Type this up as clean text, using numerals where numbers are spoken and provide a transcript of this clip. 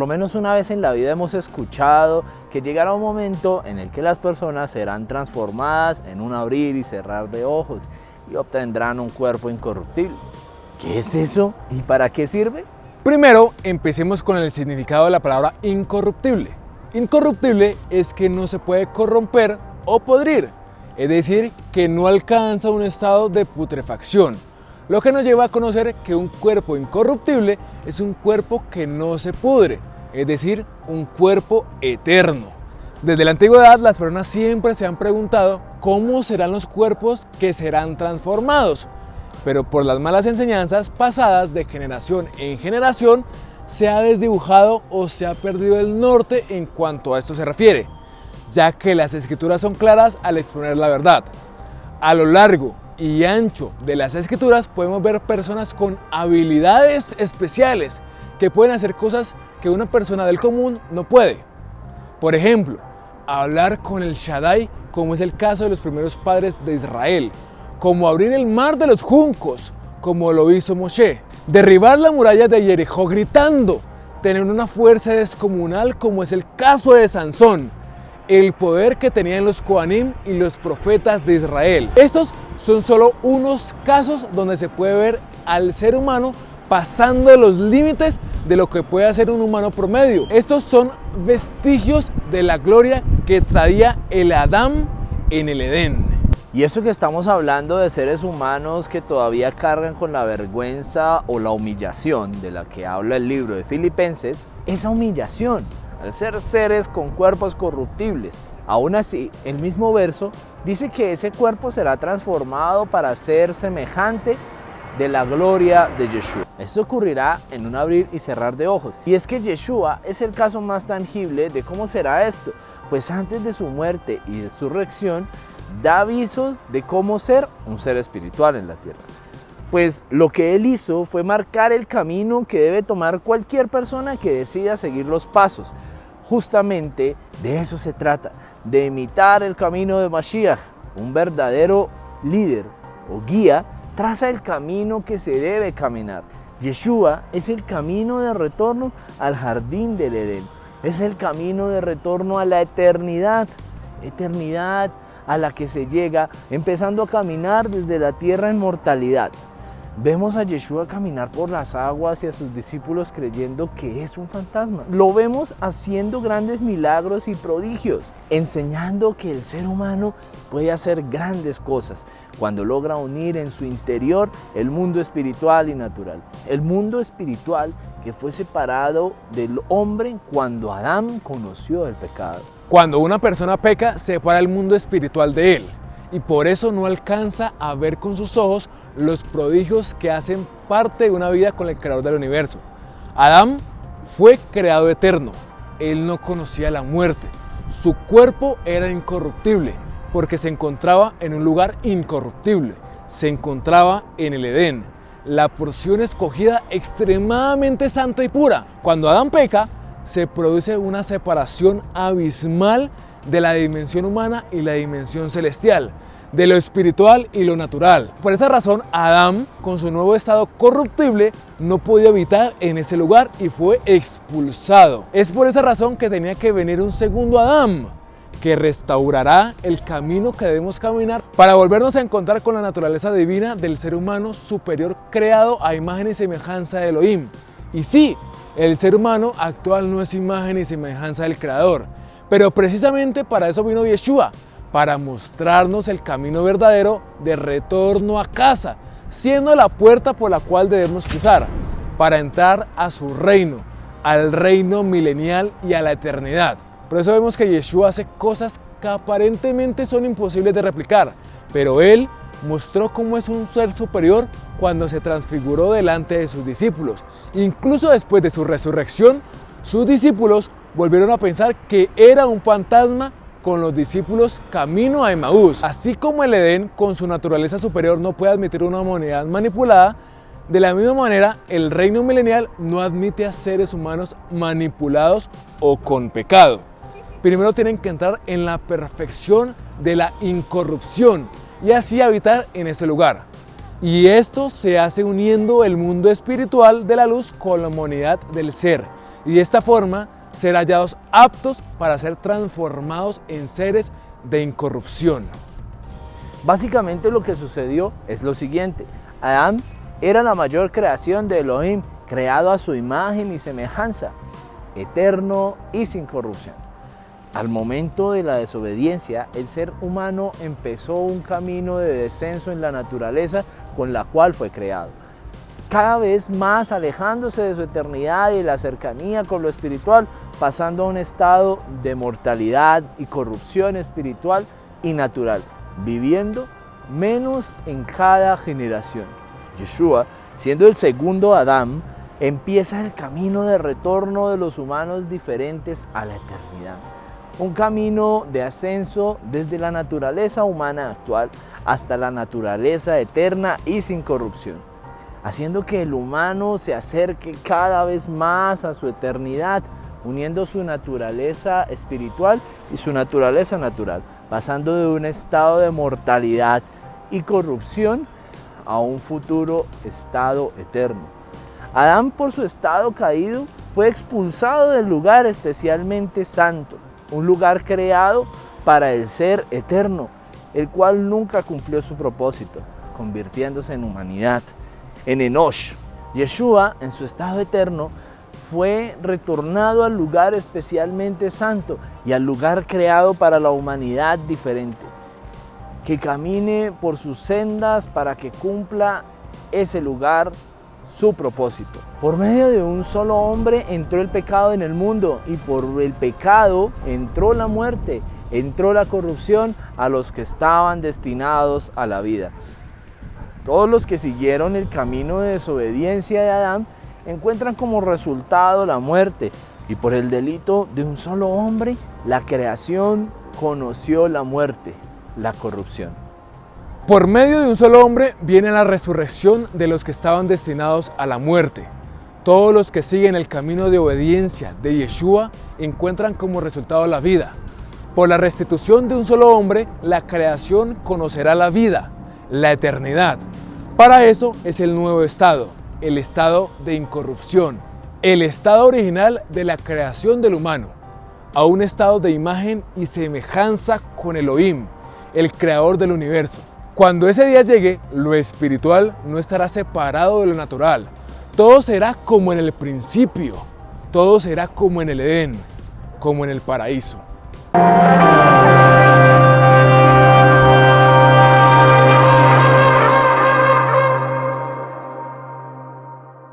lo menos una vez en la vida hemos escuchado que llegará un momento en el que las personas serán transformadas en un abrir y cerrar de ojos y obtendrán un cuerpo incorruptible. ¿Qué es eso? ¿Y para qué sirve? Primero, empecemos con el significado de la palabra incorruptible. Incorruptible es que no se puede corromper o podrir, es decir, que no alcanza un estado de putrefacción, lo que nos lleva a conocer que un cuerpo incorruptible es un cuerpo que no se pudre, es decir, un cuerpo eterno. Desde la antigüedad las personas siempre se han preguntado cómo serán los cuerpos que serán transformados, pero por las malas enseñanzas pasadas de generación en generación se ha desdibujado o se ha perdido el norte en cuanto a esto se refiere, ya que las escrituras son claras al exponer la verdad. A lo largo y ancho de las escrituras podemos ver personas con habilidades especiales que pueden hacer cosas que una persona del común no puede. Por ejemplo, hablar con el Shaddai, como es el caso de los primeros padres de Israel, como abrir el mar de los juncos, como lo hizo Moshe, derribar la muralla de Jericó gritando, tener una fuerza descomunal como es el caso de Sansón, el poder que tenían los Kohanim y los profetas de Israel. Estos son solo unos casos donde se puede ver al ser humano pasando los límites de lo que puede hacer un humano promedio. Estos son vestigios de la gloria que traía el Adán en el Edén. Y eso que estamos hablando de seres humanos que todavía cargan con la vergüenza o la humillación de la que habla el libro de Filipenses, esa humillación, al ser seres con cuerpos corruptibles. Aún así, el mismo verso dice que ese cuerpo será transformado para ser semejante de la gloria de Yeshua. Esto ocurrirá en un abrir y cerrar de ojos. Y es que Yeshua es el caso más tangible de cómo será esto, pues antes de su muerte y resurrección, da avisos de cómo ser un ser espiritual en la tierra. Pues lo que él hizo fue marcar el camino que debe tomar cualquier persona que decida seguir los pasos. Justamente de eso se trata, de imitar el camino de Mashiach. Un verdadero líder o guía traza el camino que se debe caminar. Yeshua es el camino de retorno al jardín del Edén. Es el camino de retorno a la eternidad. Eternidad a la que se llega empezando a caminar desde la tierra en mortalidad. Vemos a Yeshua caminar por las aguas y a sus discípulos creyendo que es un fantasma. Lo vemos haciendo grandes milagros y prodigios, enseñando que el ser humano puede hacer grandes cosas cuando logra unir en su interior el mundo espiritual y natural. El mundo espiritual que fue separado del hombre cuando Adán conoció el pecado. Cuando una persona peca, separa el mundo espiritual de él y por eso no alcanza a ver con sus ojos los prodigios que hacen parte de una vida con el creador del universo. Adán fue creado eterno, él no conocía la muerte, su cuerpo era incorruptible porque se encontraba en un lugar incorruptible, se encontraba en el Edén, la porción escogida extremadamente santa y pura. Cuando Adán peca, se produce una separación abismal de la dimensión humana y la dimensión celestial, de lo espiritual y lo natural. Por esa razón, Adán, con su nuevo estado corruptible, no podía habitar en ese lugar y fue expulsado. Es por esa razón que tenía que venir un segundo Adán, que restaurará el camino que debemos caminar para volvernos a encontrar con la naturaleza divina del ser humano superior creado a imagen y semejanza de Elohim. Y sí, el ser humano actual no es imagen y semejanza del Creador, pero precisamente para eso vino Yeshua, para mostrarnos el camino verdadero de retorno a casa, siendo la puerta por la cual debemos cruzar, para entrar a su reino, al reino milenial y a la eternidad. Por eso vemos que Yeshua hace cosas que aparentemente son imposibles de replicar, pero él mostró cómo es un ser superior cuando se transfiguró delante de sus discípulos. Incluso después de su resurrección, sus discípulos volvieron a pensar que era un fantasma con los discípulos camino a Emaús. Así como el Edén con su naturaleza superior no puede admitir una humanidad manipulada, de la misma manera el reino milenial no admite a seres humanos manipulados o con pecado. Primero tienen que entrar en la perfección de la incorrupción y así habitar en ese lugar. Y esto se hace uniendo el mundo espiritual de la luz con la humanidad del ser, y de esta forma ser hallados aptos para ser transformados en seres de incorrupción. Básicamente lo que sucedió es lo siguiente: Adán era la mayor creación de Elohim, creado a su imagen y semejanza, eterno y sin corrupción. Al momento de la desobediencia, el ser humano empezó un camino de descenso en la naturaleza con la cual fue creado, cada vez más alejándose de su eternidad y de la cercanía con lo espiritual, pasando a un estado de mortalidad y corrupción espiritual y natural, viviendo menos en cada generación. Yeshua, siendo el segundo Adán, empieza el camino de retorno de los humanos diferentes a la eternidad. Un camino de ascenso desde la naturaleza humana actual hasta la naturaleza eterna y sin corrupción, haciendo que el humano se acerque cada vez más a su eternidad, uniendo su naturaleza espiritual y su naturaleza natural, pasando de un estado de mortalidad y corrupción a un futuro estado eterno. Adán, por su estado caído, fue expulsado del lugar especialmente santo, un lugar creado para el ser eterno, el cual nunca cumplió su propósito, convirtiéndose en humanidad, en Enosh. Yeshua, en su estado eterno, fue retornado al lugar especialmente santo y al lugar creado para la humanidad diferente, que camine por sus sendas para que cumpla ese lugar su propósito. Por medio de un solo hombre entró el pecado en el mundo, y por el pecado entró la muerte, entró la corrupción a los que estaban destinados a la vida. Todos los que siguieron el camino de desobediencia de Adán encuentran como resultado la muerte, y por el delito de un solo hombre la creación conoció la muerte, la corrupción. Por medio de un solo hombre viene la resurrección de los que estaban destinados a la muerte. Todos los que siguen el camino de obediencia de Yeshua encuentran como resultado la vida. Por la restitución de un solo hombre, la creación conocerá la vida, la eternidad. Para eso es el nuevo estado, el estado de incorrupción, el estado original de la creación del humano, a un estado de imagen y semejanza con Elohim, el creador del universo. Cuando ese día llegue, lo espiritual no estará separado de lo natural. Todo será como en el principio, todo será como en el Edén, como en el paraíso.